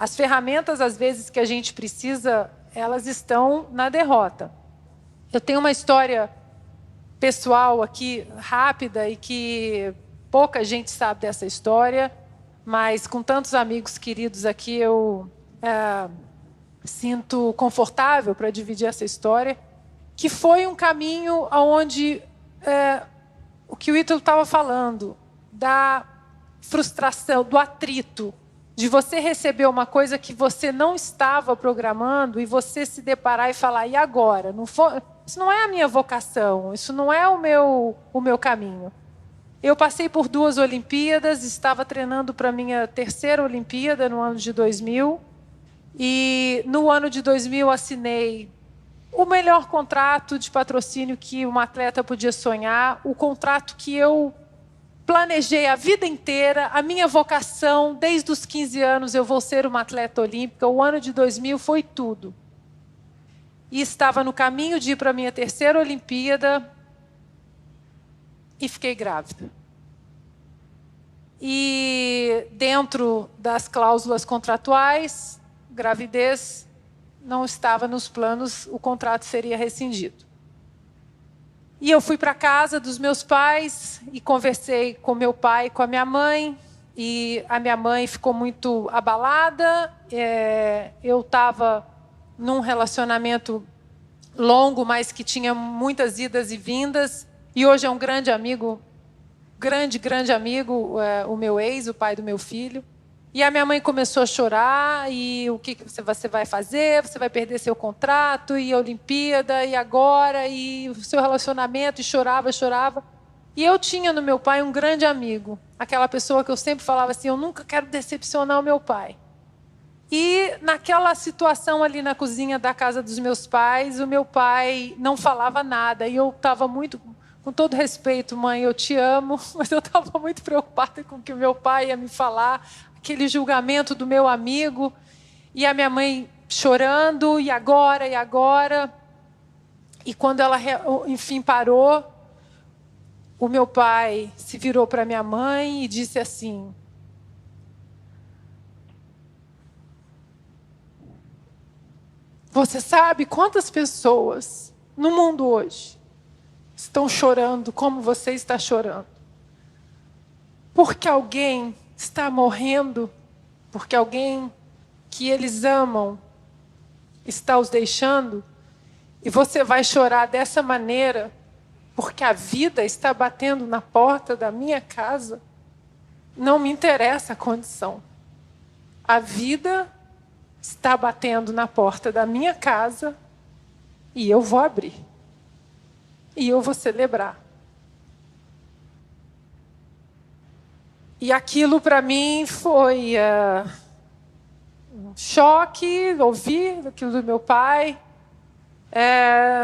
As ferramentas, às vezes, que a gente precisa, elas estão na derrota. Eu tenho uma história pessoal aqui, rápida, e que pouca gente sabe dessa história, mas com tantos amigos queridos aqui, eu sinto confortável para dividir essa história, que foi um caminho onde o que o Ítalo estava falando, da frustração, do atrito, de você receber uma coisa que você não estava programando e você se deparar e falar, e agora? Isso não é a minha vocação, isso não é o meu caminho. Eu passei por 2 Olimpíadas, estava treinando para a minha 3ª Olimpíada no ano de 2000, e no ano de 2000 assinei o melhor contrato de patrocínio que uma atleta podia sonhar, o contrato que eu planejei a vida inteira, a minha vocação, desde os 15 anos eu vou ser uma atleta olímpica. O ano de 2000 foi tudo. E estava no caminho de ir para a minha 3ª Olimpíada e fiquei grávida. E dentro das cláusulas contratuais, gravidez não estava nos planos, o contrato seria rescindido. E eu fui para a casa dos meus pais e conversei com meu pai e com a minha mãe. E a minha mãe ficou muito abalada. Eu estava num relacionamento longo, mas que tinha muitas idas e vindas. E hoje é um grande amigo, grande amigo, o meu ex, o pai do meu filho. E a minha mãe começou a chorar, e o que você vai fazer? Você vai perder seu contrato, e a Olimpíada, e agora, e o seu relacionamento, e chorava. E eu tinha no meu pai um grande amigo, aquela pessoa que eu sempre falava assim, eu nunca quero decepcionar o meu pai. E naquela situação ali na cozinha da casa dos meus pais, o meu pai não falava nada, e eu estava muito, com todo respeito, mãe, eu te amo, mas eu estava muito preocupada com o que o meu pai ia me falar, aquele julgamento do meu amigo, e a minha mãe chorando, e agora? E quando ela, enfim, parou, o meu pai se virou para minha mãe e disse assim, você sabe quantas pessoas no mundo hoje estão chorando como você está chorando? Porque alguém está morrendo, porque alguém que eles amam está os deixando, e você vai chorar dessa maneira, porque a vida está batendo na porta da minha casa? Não me interessa a condição. A vida está batendo na porta da minha casa, e eu vou abrir. E eu vou celebrar. E aquilo para mim foi um choque, ouvir aquilo do meu pai.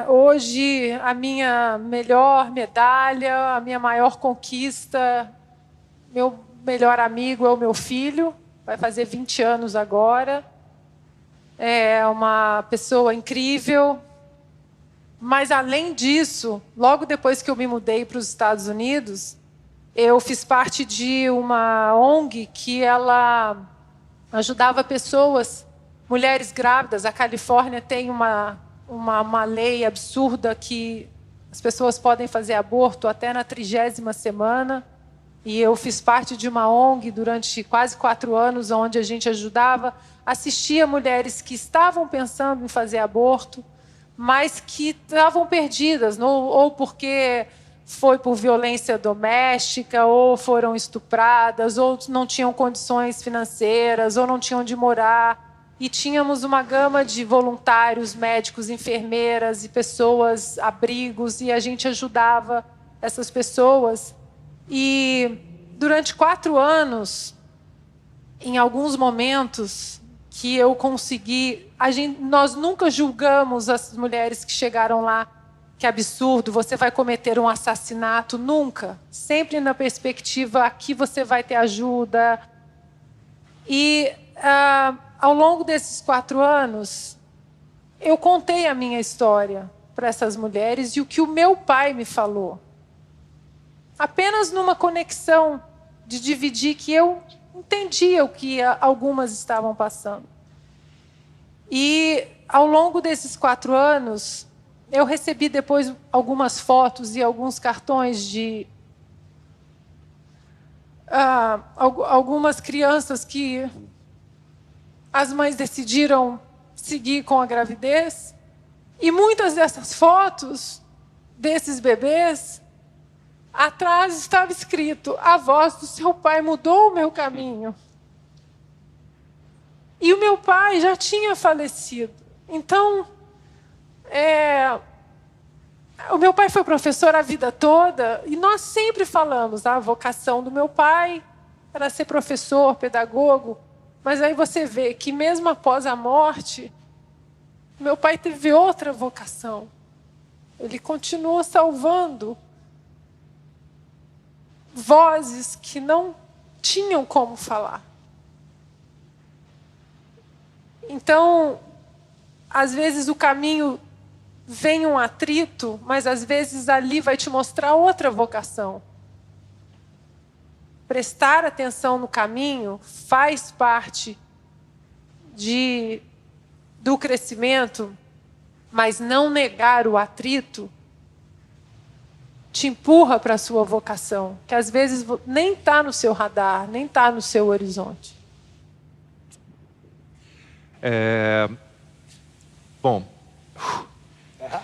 Hoje, a minha melhor medalha, a minha maior conquista, meu melhor amigo é o meu filho, vai fazer 20 anos agora. É uma pessoa incrível. Mas, além disso, logo depois que eu me mudei para os Estados Unidos, eu fiz parte de uma ONG que ela ajudava pessoas, mulheres grávidas. A Califórnia tem uma lei absurda que as pessoas podem fazer aborto até na 30ª semana. E eu fiz parte de uma ONG durante quase 4 anos, onde a gente ajudava, assistia mulheres que estavam pensando em fazer aborto, mas que estavam perdidas, ou porque foi por violência doméstica, ou foram estupradas, ou não tinham condições financeiras, ou não tinham onde morar. E tínhamos uma gama de voluntários, médicos, enfermeiras e pessoas, abrigos, e a gente ajudava essas pessoas. E durante 4 anos, em alguns momentos que eu consegui... nós nunca julgamos as mulheres que chegaram lá. Que absurdo, você vai cometer um assassinato. Nunca. Sempre na perspectiva, aqui você vai ter ajuda. E ao longo desses 4 anos, eu contei a minha história para essas mulheres e o que o meu pai me falou. Apenas numa conexão de dividir que eu entendia o que algumas estavam passando. E, ao longo desses 4 anos, eu recebi depois algumas fotos e alguns cartões de algumas crianças que as mães decidiram seguir com a gravidez. E muitas dessas fotos, desses bebês, atrás estava escrito: a voz do seu pai mudou o meu caminho. E o meu pai já tinha falecido. Então, o meu pai foi professor a vida toda, e nós sempre falamos: a vocação do meu pai era ser professor, pedagogo. Mas aí você vê que mesmo após a morte, meu pai teve outra vocação. Ele continuou salvando vozes que não tinham como falar. Então, às vezes o caminho vem um atrito, mas às vezes ali vai te mostrar outra vocação. Prestar atenção no caminho faz parte do crescimento, mas não negar o atrito te empurra para a sua vocação, que às vezes nem está no seu radar, nem está no seu horizonte. Bom,